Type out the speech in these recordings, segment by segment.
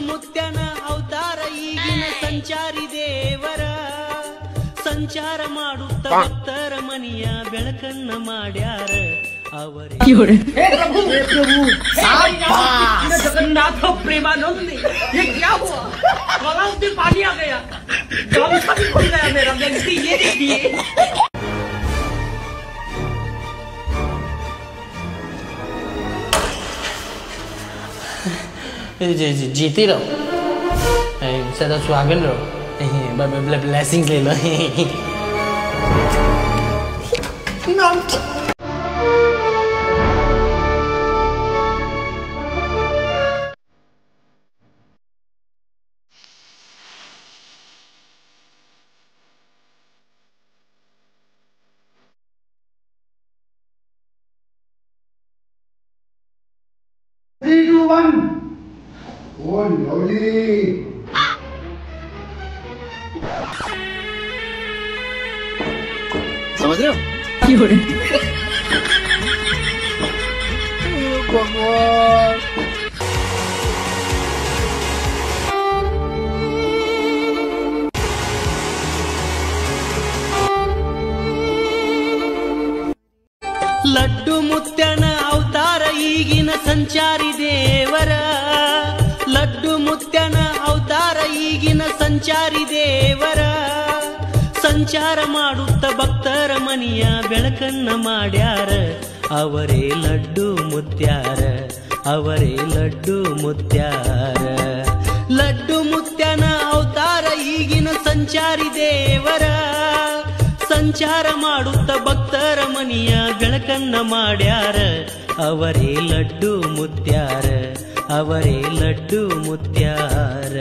ಮುತ್ಯನ ಅವತಾರ ಈಗಿನ ಸಂಚಾರಿ ದೇವರ ಸಂಚಾರ ಮಾಡುತ್ತ ಭಕ್ತರ ಮನಿಯ ಬೆಳಕನ್ನ ಮಾಡ್ಯಾರ ಅವರೇ जगन्नाथ प्रेमानंद ये क्या हुआ गलाव में पानी आ गया गामछा भी खुल गया मेरा व्यक्ति ये देखिए जीती रहो सदा सुहागन रहो ब्लेसिंग्स ले लो Oh, lovely. समझ रहे हो? भगवान ಲಡ್ಡು ಮುತ್ಯನ ಅವತಾರ ಈಗಿನ ಸಂಚಾರಿ ದೇವರ ಲಡ್ಡು ಮುತ್ಯನ ಅವತಾರ ಈಗಿನ ಸಂಚಾರಿ ದೇವರ ಸಂಚಾರ ಮಾಡುತ್ತ ಭಕ್ತರ ಮನಿಯ ಬೆಳಕನ್ನ ಮಾಡ್ಯಾರ ಅವರೇ ಲಡ್ಡು ಮುತ್ಯಾರ ಅವರೇ ಲಡ್ಡು ಮುತ್ಯಾರ ಲಡ್ಡು ಮುತ್ಯನ ಅವತಾರ ಈಗಿನ ಸಂಚಾರಿ ದೇವರ ಸಂಚಾರ ಮಾಡುತ್ತ ಭಕ್ತರ ಮನಿಯ ಬೆಳಕನ್ನ ಮಾಡ್ಯಾರ ಅವರೇ ಲಡ್ಡು ಮುತ್ಯಾರ ಅವರೇ ಲಡ್ಡು ಮುತ್ಯಾರ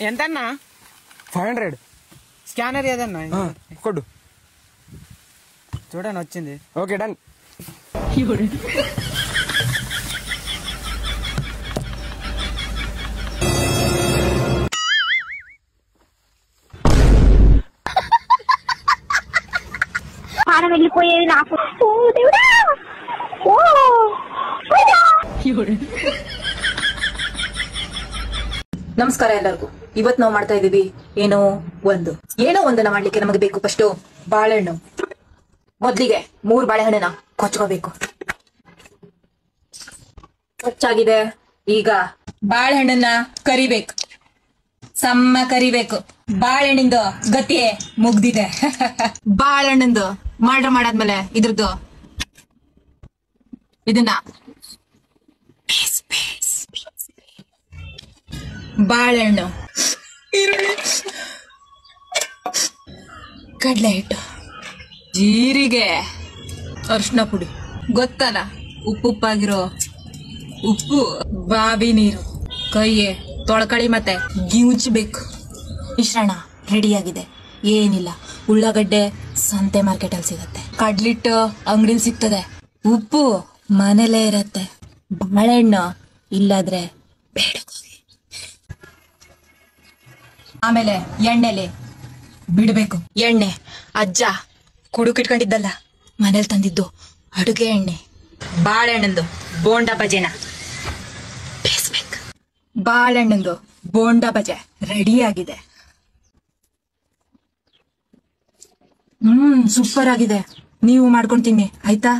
ఎంతన్నా 500 స్కానర్ ఏదన్నా కొడు చూడండి వచ్చింది ఓకే డన్ ప్రాణం వెళ్ళిపోయేది నాకు దేవుడా ನಮಸ್ಕಾರ ಎಲ್ಲರಿಗೂ. ಇವತ್ತು ನಾವು ಮಾಡ್ತಾ ಇದೀವಿ ಏನೋ ಒಂದನ್ನ ಮಾಡ್ಲಿಕ್ಕೆ ನಮಗೆ ಬೇಕು ಫಸ್ಟ್ ಬಾಳೆಹಣ್ಣು. ಮೊದ್ಲಿಗೆ 3 ಬಾಳೆಹಣ್ಣನ್ನ ಕೊಚ್ಕೋಬೇಕು. ಕೊಚ್ಚಾಗಿದೆ. ಈಗ ಬಾಳೆಹಣ್ಣನ್ನ ಕರಿಬೇಕು, ಸಮ್ಮ ಕರಿಬೇಕು. ಬಾಳೆಹಣ್ಣಿಂದು ಗತಿ ಮುಗ್ದಿದೆ. ಬಾಳೆಹಣ್ಣಿಂದು ಮರ್ಡರ್ ಮಾಡಾದ್ಮೇಲೆ ಇದ್ರದ್ದು ಇದನ್ನ ಬಾಳೆಹಣ್ಣು, ಈರುಳ್ಳಿ, ಕಡಲೆ ಹಿಟ್ಟು, ಜೀರಿಗೆ, ಅರ್ಶಿನ ಪುಡಿ, ಗೊತ್ತಲ್ಲ ಉಪ್ಪುಪ್ಪಾಗಿರೋ ಉಪ್ಪು, ಬಾವಿ ನೀರು, ಕೈಯೇ ತೊಳ್ಕಳಿ ಮತ್ತೆ ಗಿವುಚ್ಬೇಕು. ಮಿಶ್ರಣ ರೆಡಿಯಾಗಿದೆ. ಏನಿಲ್ಲ, ಉಳ್ಳಾಗಡ್ಡೆ ಸಂತೆ ಮಾರ್ಕೆಟ್ ಅಲ್ಲಿ ಸಿಗತ್ತೆ, ಕಡ್ಲಿಟ್ಟು ಅಂಗಡಿಲಿ ಸಿಗ್ತದೆ, ಉಪ್ಪು ಮನೇಲೇ ಇರತ್ತೆ, ಬಾಳೆಹಣ್ಣು ಇಲ್ಲಾದ್ರೆ ಬೇಡ. ಆಮೇಲೆ ಎಣ್ಣೆಲಿ ಬಿಡ್ಬೇಕು. ಎಣ್ಣೆ ಅಜ್ಜ ಕುಡುಕಿಟ್ಕೊಂಡಿದ್ದಲ್ಲ, ಮನೇಲಿ ತಂದಿದ್ದು ಅಡುಗೆ ಎಣ್ಣೆ. ಬಾಳೆಹಣ್ಣಂದು ಬೋಂಡ ಬಜೆನ ಬೇಯಿಸ್ಬೇಕು. ಬಾಳೆಹಣ್ಣಂದು ಬೋಂಡ ಬಜೆ ರೆಡಿ ಆಗಿದೆ. ಸೂಪರ್ ಆಗಿದೆ. ನೀವು ಮಾಡ್ಕೊಂಡು ತಿನ್ನಿ ಆಯ್ತಾ.